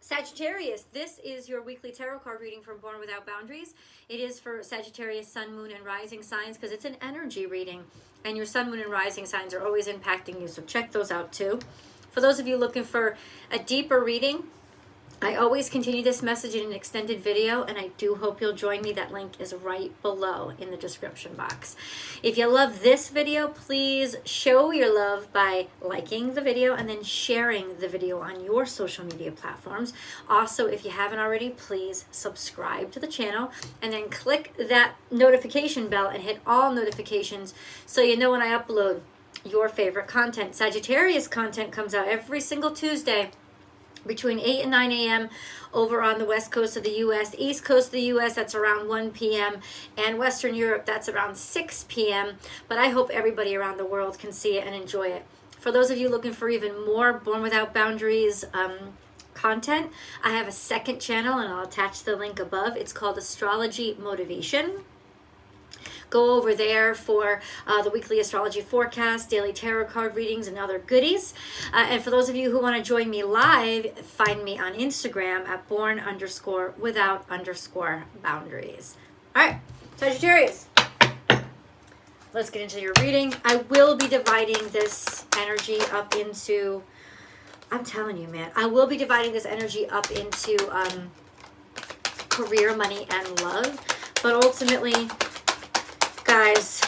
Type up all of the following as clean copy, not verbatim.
Sagittarius, this is your weekly tarot card reading from Born Without Boundaries. It is for Sagittarius, Sun, Moon, and Rising signs because it's an energy reading. And your Sun, Moon, and Rising signs are always impacting you, so check those out too. For those of you looking for a deeper reading, I always continue this message in an extended video, and I do hope you'll join me. That link is right below in the description box. If you love this video, please show your love by liking the video and then sharing the video on your social media platforms. Also, if you haven't already, please subscribe to the channel and then click that notification bell and hit all notifications so you know when I upload your favorite content. Sagittarius content comes out every single Tuesday between 8 and 9 a.m. over on the west coast of the U.S. East coast of the U.S., that's around 1 p.m. And Western Europe, that's around 6 p.m. But I hope everybody around the world can see it and enjoy it. For those of you looking for even more Born Without Boundaries content, I have a second channel, and I'll attach the link above. It's called Astrology Motivation. Go over there for the weekly astrology forecast, daily tarot card readings, and other goodies. And for those of you who want to join me live, find me on Instagram at born_without_boundaries. All right, Sagittarius, let's get into your reading. I will be dividing this energy up into, I'm telling you, man, I will be dividing this energy up into career, money, and love. But ultimately, guys,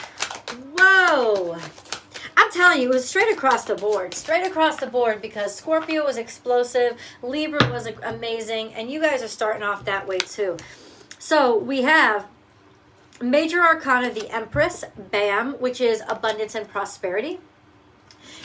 whoa, I'm telling you, it was straight across the board, because Scorpio was explosive, Libra was amazing, and you guys are starting off that way too. So we have Major Arcana, the Empress, bam, which is abundance and prosperity.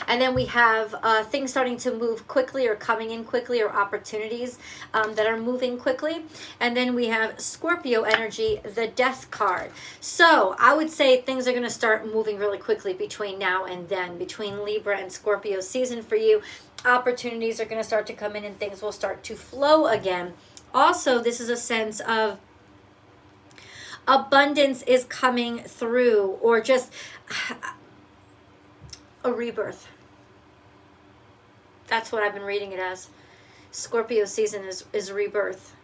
And then we have things starting to move quickly or coming in quickly, or opportunities that are moving quickly. And then we have Scorpio energy, the Death card. So I would say things are going to start moving really quickly between now and then, between Libra and Scorpio season for you. Opportunities are going to start to come in and things will start to flow again. Also, this is a sense of abundance is coming through, or just a rebirth. That's what I've been reading it as. Scorpio season is rebirth.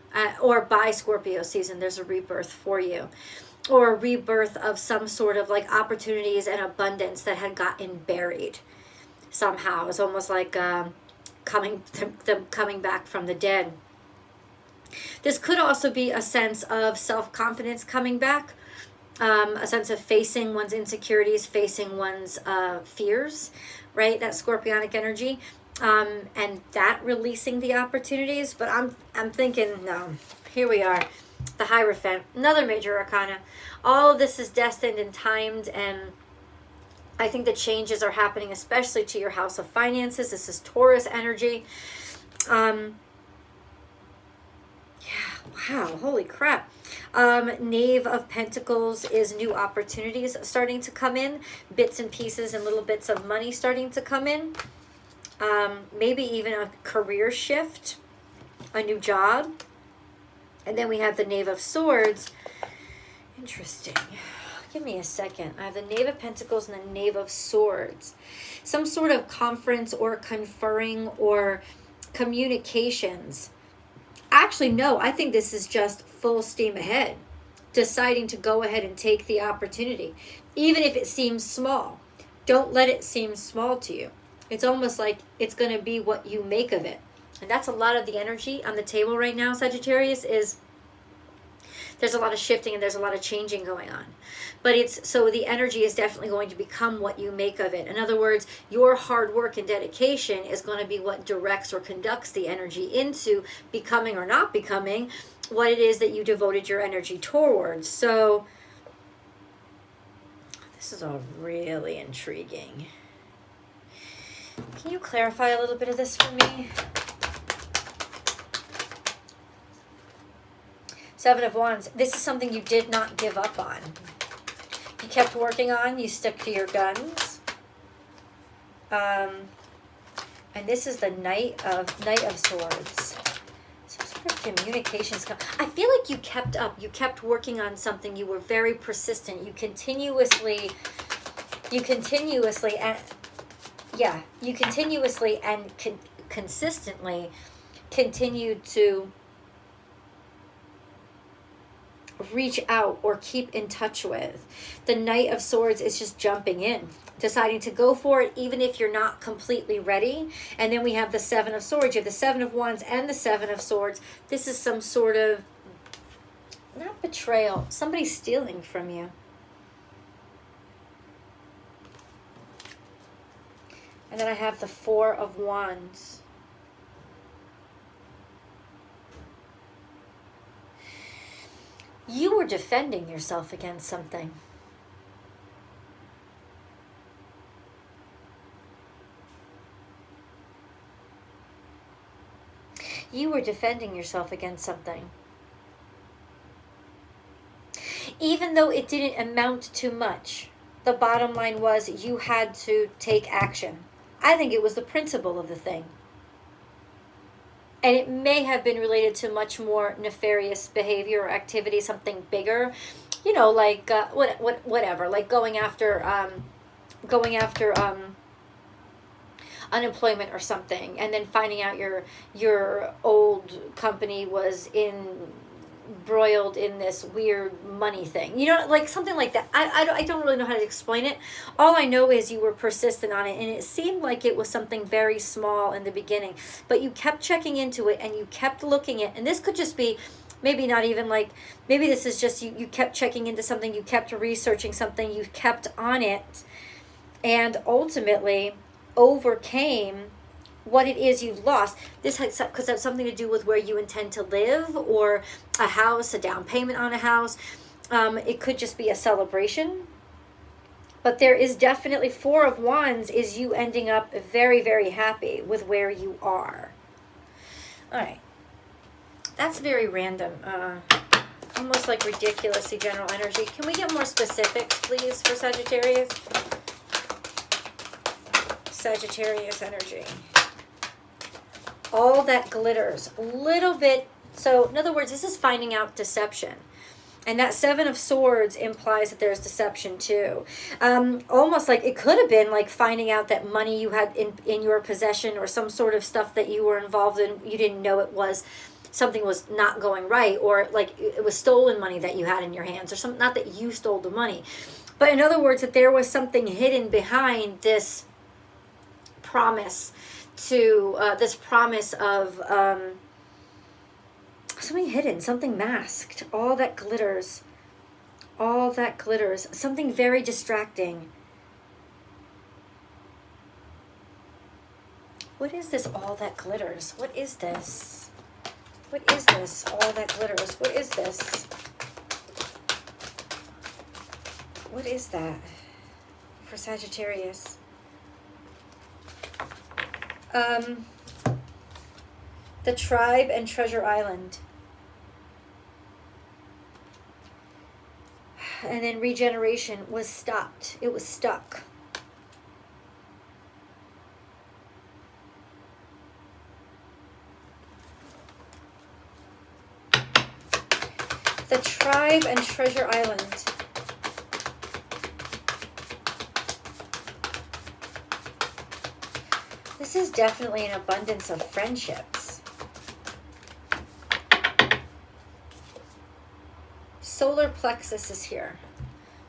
Or by Scorpio season, there's a rebirth for you. Or a rebirth of some sort of like opportunities and abundance that had gotten buried somehow. It's almost like them coming back from the dead. This could also be a sense of self-confidence coming back. A sense of facing one's insecurities, facing one's fears, right? That scorpionic energy, and that releasing the opportunities. But I'm thinking, no, here we are, the Hierophant, another major arcana. All of this is destined and timed, and I think the changes are happening, especially to your house of finances. This is Taurus energy. Yeah, wow, holy crap. Knave of Pentacles is new opportunities starting to come in, bits and pieces and little bits of money starting to come in, maybe even a career shift, a new job. And then we have the Knave of Swords. Interesting. Give me a second. I have the Knave of Pentacles and the Knave of Swords. Some sort of conference or conferring or communications. Actually, no, I think this is just full steam ahead, deciding to go ahead and take the opportunity, even if it seems small. Don't let it seem small to you. It's almost like it's going to be what you make of it. And that's a lot of the energy on the table right now, Sagittarius, is there's a lot of shifting and there's a lot of changing going on. But so the energy is definitely going to become what you make of it. In other words, your hard work and dedication is going to be what directs or conducts the energy into becoming or not becoming what it is that you devoted your energy towards. So this is all really intriguing. Can you clarify a little bit of this for me? Seven of Wands. This is something you did not give up on. You kept working on. You stuck to your guns. And this is the Knight of Swords. Some sort of communications. I feel like you kept up. You kept working on something. You were very persistent. You continuously and consistently continued to reach out or keep in touch with. The Knight of Swords is just jumping in, deciding to go for it even if you're not completely ready. And then we have the Seven of Swords. You have the Seven of Wands and the Seven of Swords. This is some sort of, not betrayal, somebody stealing from you. And then I have the Four of Wands. You were defending yourself against something. You were defending yourself against something. Even though it didn't amount to much, the bottom line was you had to take action. I think it was the principle of the thing. And it may have been related to much more nefarious behavior or activity, something bigger, you know, like whatever, like going after unemployment or something, and then finding out your old company was embroiled in this weird money thing, you know, like something like that. I don't really know how to explain it. All I know is you were persistent on it, and it seemed like it was something very small in the beginning, but you kept checking into it and you kept looking at, and this could just be maybe not even like, maybe this is just you kept checking into something, you kept researching something, you kept on it, and ultimately overcame what it is you lost. This could have something to do with where you intend to live, or a house, a down payment on a house. It could just be a celebration. But there is definitely, Four of Wands is you ending up very, very happy with where you are. All right. That's very random. Almost like ridiculously general energy. Can we get more specifics, please, for Sagittarius? Sagittarius energy. All that glitters. A little bit. So, in other words, this is finding out deception. And that Seven of Swords implies that there's deception too. Almost like it could have been like finding out that money you had in your possession, or some sort of stuff that you were involved in, you didn't know it was, something was not going right, or like it was stolen money that you had in your hands, or something, not that you stole the money. But in other words, that there was something hidden behind this promise to, this promise of, something hidden, something masked, all that glitters, something very distracting. What is this, all that glitters? What is this? What is this, all that glitters? What is this? What is that for Sagittarius? The Tribe and Treasure Island. And then regeneration was stopped. It was stuck. The Tribe and Treasure Island. This is definitely an abundance of friendships. Solar plexus is here.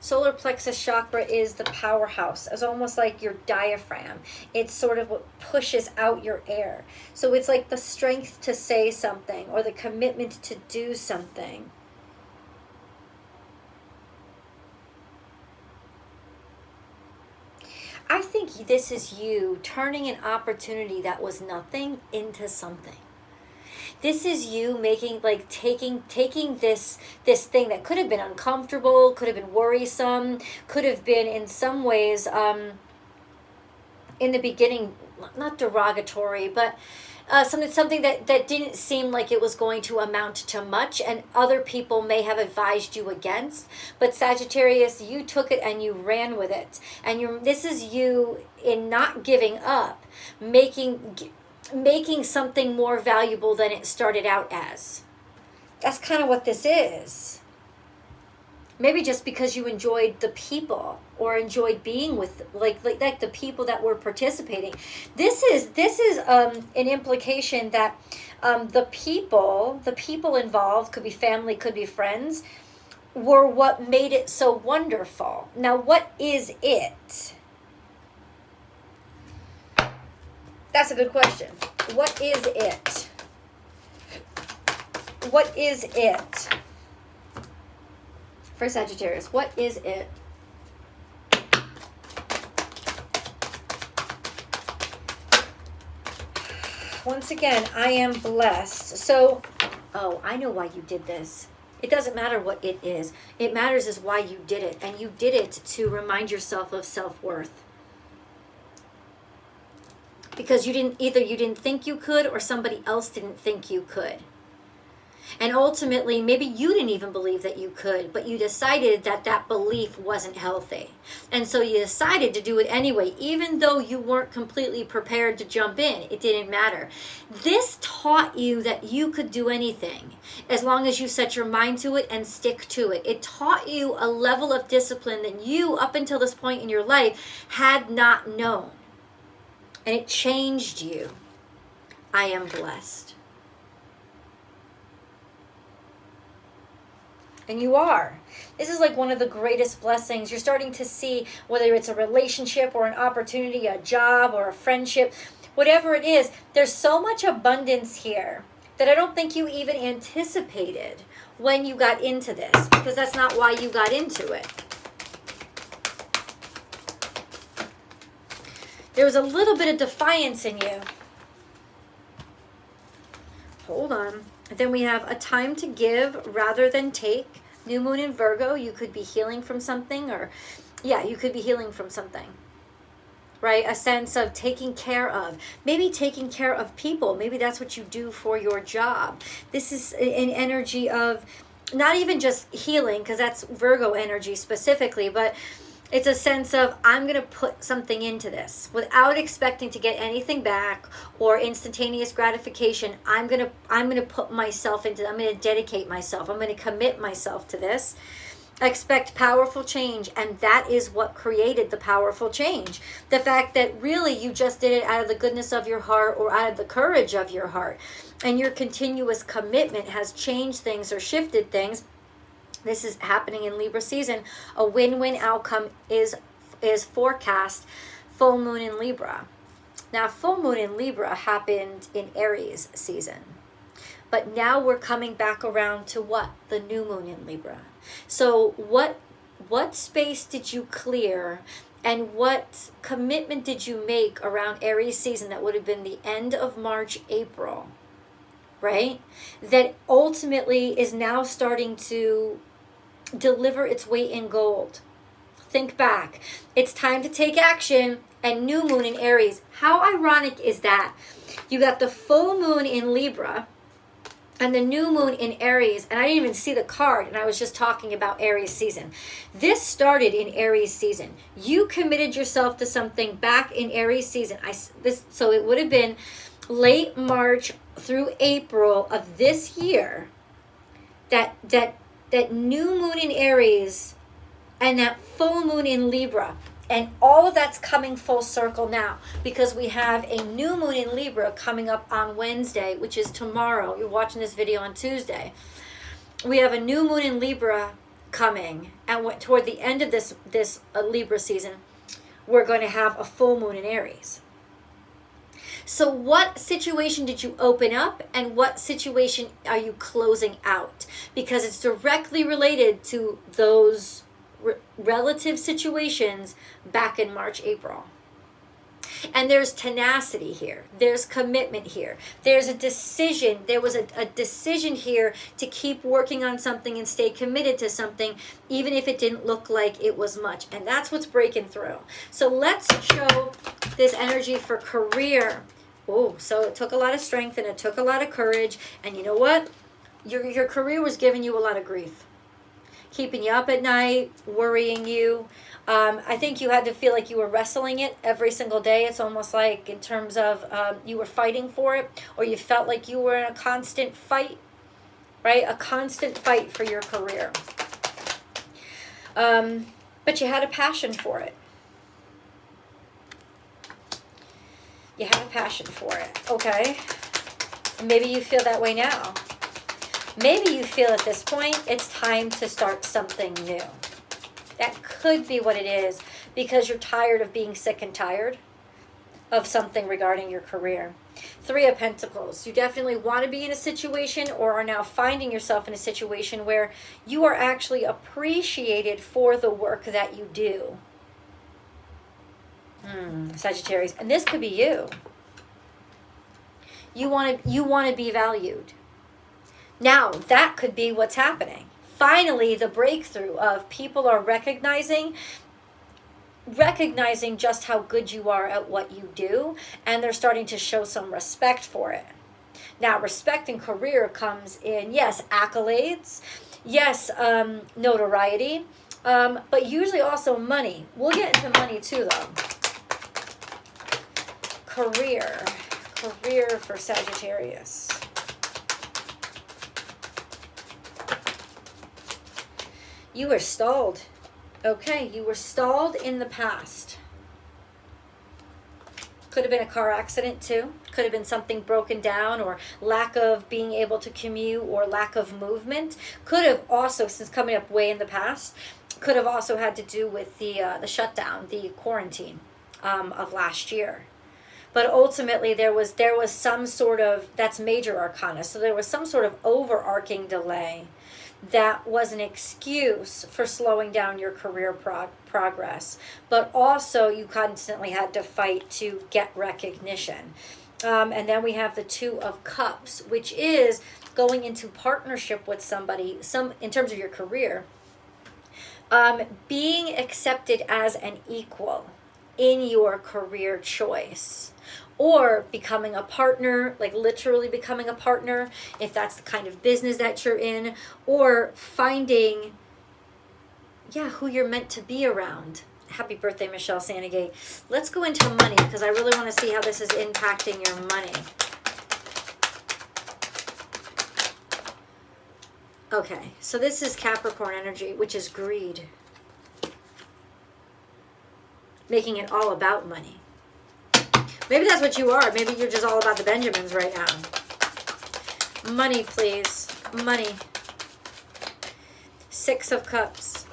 Solar plexus chakra is the powerhouse. It's almost like your diaphragm. It's sort of what pushes out your air. So it's like the strength to say something, or the commitment to do something. I think this is you turning an opportunity that was nothing into something. This is you making, like, taking this thing that could have been uncomfortable, could have been worrisome, could have been in some ways, in the beginning, not derogatory, but something that didn't seem like it was going to amount to much, and other people may have advised you against. But Sagittarius, you took it and you ran with it. And this is you in not giving up, making something more valuable than it started out as. That's kind of what this is. Maybe just because you enjoyed the people or enjoyed being with like the people that were participating. This is an implication that the people involved, could be family, could be friends, were what made it so wonderful. Now, what is it? That's a good question. What is it? What is it? For Sagittarius, what is it? Once again, I am blessed. So, oh, I know why you did this. It doesn't matter what it is. It matters is why you did it. And you did it to remind yourself of self-worth. Because you didn't think you could, or somebody else didn't think you could. And ultimately, maybe you didn't even believe that you could, but you decided that that belief wasn't healthy. And so you decided to do it anyway, even though you weren't completely prepared to jump in. It didn't matter. This taught you that you could do anything as long as you set your mind to it and stick to it. It taught you a level of discipline that you, up until this point in your life, had not known. And it changed you. I am blessed. And you are. This is like one of the greatest blessings. You're starting to see, whether it's a relationship or an opportunity, a job or a friendship, whatever it is, there's so much abundance here that I don't think you even anticipated when you got into this, because that's not why you got into it. There was a little bit of defiance in you. Hold on. Then we have a time to give rather than take. New moon in Virgo, you could be healing from something, or yeah, you could be healing from something, right? A sense of taking care of, maybe taking care of people. Maybe that's what you do for your job. This is an energy of not even just healing, because that's Virgo energy specifically, but it's a sense of, I'm going to put something into this without expecting to get anything back or instantaneous gratification. I'm going to put myself into, I'm going to dedicate myself. I'm going to commit myself to this. Expect powerful change, and that is what created the powerful change. The fact that really you just did it out of the goodness of your heart or out of the courage of your heart, and your continuous commitment has changed things or shifted things. This is happening in Libra season. A win-win outcome is forecast. Full moon in Libra. Now, full moon in Libra happened in Aries season. But now we're coming back around to what? The new moon in Libra. So what space did you clear, and what commitment did you make around Aries season that would have been the end of March, April, right? That ultimately is now starting to deliver its weight in gold. Think back. It's time to take action, and new moon in Aries. How ironic is that? You got the full moon in Libra and the new moon in Aries, and I didn't even see the card, and I was just talking about Aries season. This started in Aries season. You committed yourself to something back in Aries season. So it would have been late March through April of this year that new moon in Aries and that full moon in Libra. And all of that's coming full circle now, because we have a new moon in Libra coming up on Wednesday, which is tomorrow. You're watching this video on Tuesday. We have a new moon in Libra coming, and toward the end of this Libra season, we're going to have a full moon in Aries. So what situation did you open up, and what situation are you closing out? Because it's directly related to those relative situations back in March, April. And there's tenacity here. There's commitment here. There's a decision. There was a decision here to keep working on something and stay committed to something, even if it didn't look like it was much. And that's what's breaking through. So let's show this energy for career. Oh, so it took a lot of strength and it took a lot of courage. And you know what? Your career was giving you a lot of grief. Keeping you up at night, worrying you. I think you had to feel like you were wrestling it every single day. It's almost like in terms of you were fighting for it, or you felt like you were in a constant fight, right? A constant fight for your career. But you had a passion for it. You had a passion for it, okay? Maybe you feel that way now. Maybe you feel at this point it's time to start something new. That could be what it is, because you're tired of being sick and tired of something regarding your career. 3 of Pentacles. You definitely want to be in a situation, or are now finding yourself in a situation where you are actually appreciated for the work that you do. Sagittarius. And this could be you. You want to be valued. Now, that could be what's happening. Finally, the breakthrough of people are recognizing just how good you are at what you do, and they're starting to show some respect for it. Now, respect in career comes in, yes, accolades, yes, notoriety, but usually also money. We'll get into money too, though. Career for Sagittarius. You were stalled. Okay, you were stalled in the past. Could have been a car accident too. Could have been something broken down, or lack of being able to commute, or lack of movement. Could have also, since coming up way in the past, could have also had to do with the shutdown, the quarantine of last year. But ultimately there was some sort of, that's major arcana, so there was some sort of overarching delay that was an excuse for slowing down your career progress. But also you constantly had to fight to get recognition. And then we have the 2 of Cups, which is going into partnership with somebody, in terms of your career, being accepted as an equal in your career choice. Or becoming a partner, like literally becoming a partner, if that's the kind of business that you're in. Or finding, who you're meant to be around. Happy birthday, Michelle Sanagate. Let's go into money, because I really want to see how this is impacting your money. Okay, so this is Capricorn energy, which is greed. Making it all about money. Maybe that's what you are. Maybe you're just all about the Benjamins right now. Money, please. Money. 6 of Cups.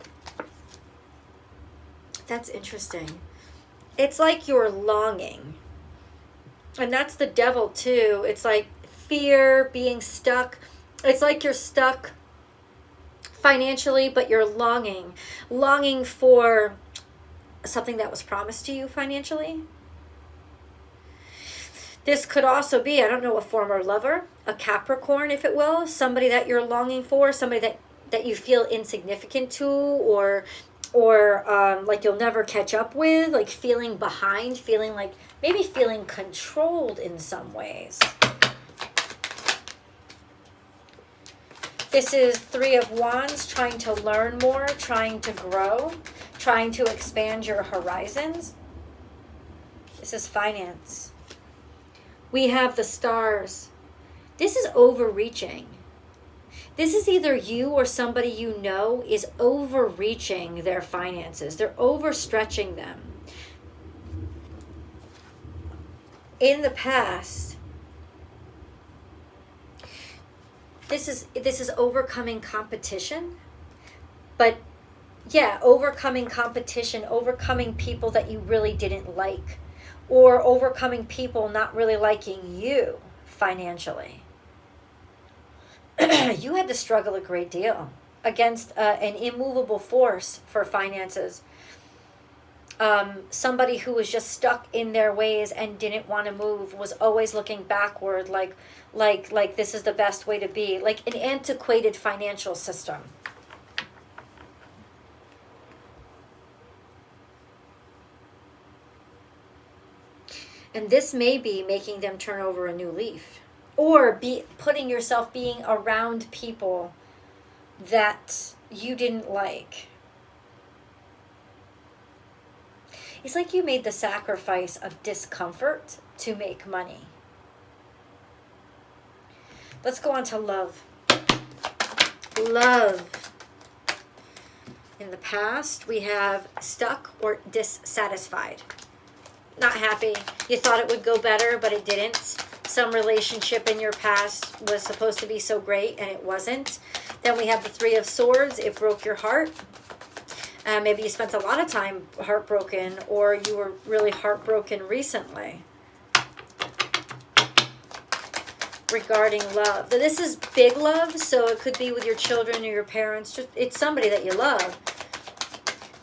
That's interesting. It's like you're longing. And that's the devil too. It's like fear, being stuck. It's like you're stuck financially, but you're longing. Longing for something that was promised to you financially. This could also be, I don't know, a former lover, a Capricorn, if it will, somebody that you're longing for, somebody that you feel insignificant to, or like you'll never catch up with, like feeling behind, feeling like, maybe feeling controlled in some ways. This is 3 of Wands, trying to learn more, trying to grow, trying to expand your horizons. This is finance. We have the Stars. This is overreaching. This is either you or somebody you know is overreaching their finances. They're overstretching them. In the past, this is overcoming competition. But yeah, overcoming competition, overcoming people that you really didn't like. Or overcoming people not really liking you financially. You had to struggle a great deal against an immovable force for finances. Somebody who was just stuck in their ways and didn't want to move, was always looking backward, like this is the best way to be, like an antiquated financial system. And this may be making them turn over a new leaf. Or be putting yourself being around people that you didn't like. It's like you made the sacrifice of discomfort to make money. Let's go on to love. Love. In the past, we have stuck or dissatisfied. Not happy. You thought it would go better, but it didn't. Some relationship in your past was supposed to be so great, and it wasn't. Then we have the Three of Swords. It broke your heart. Maybe you spent a lot of time heartbroken, or you were really heartbroken recently. Regarding love. This is big love, so it could be with your children or your parents. Just it's somebody that you love.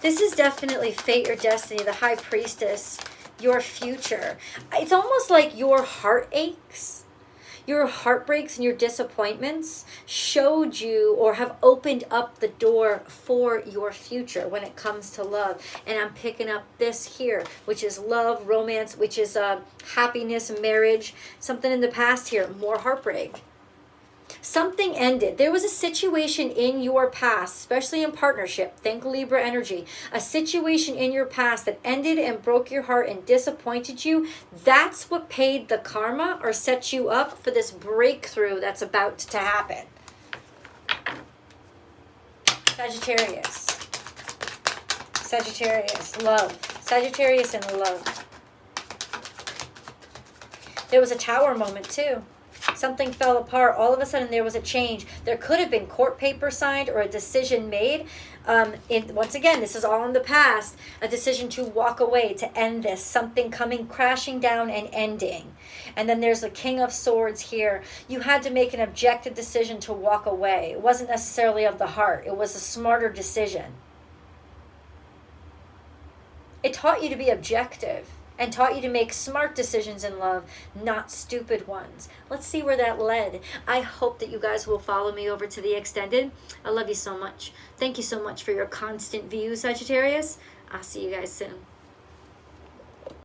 This is definitely fate or destiny, the High Priestess, your future. It's almost like your heartaches, your heartbreaks and your disappointments showed you or have opened up the door for your future when it comes to love. And I'm picking up this here, which is love, romance, which is happiness, marriage, something in the past here, more heartbreak. Something ended. There was a situation in your past, especially in partnership. Think Libra energy. A situation in your past that ended and broke your heart and disappointed you. That's what paid the karma or set you up for this breakthrough that's about to happen. Sagittarius. Sagittarius, love. Sagittarius and love. There was a tower moment too. Something fell apart. All of a sudden, there was a change. There could have been court paper signed or a decision made. Once again, this is all in the past. A decision to walk away, to end this. Something coming crashing down and ending. And then there's the King of Swords here. You had to make an objective decision to walk away. It wasn't necessarily of the heart. It was a smarter decision. It taught you to be objective and taught you to make smart decisions in love, not stupid ones. Let's see where that led. I hope that you guys will follow me over to the extended. I love you so much. Thank you so much for your constant view, Sagittarius. I'll see you guys soon.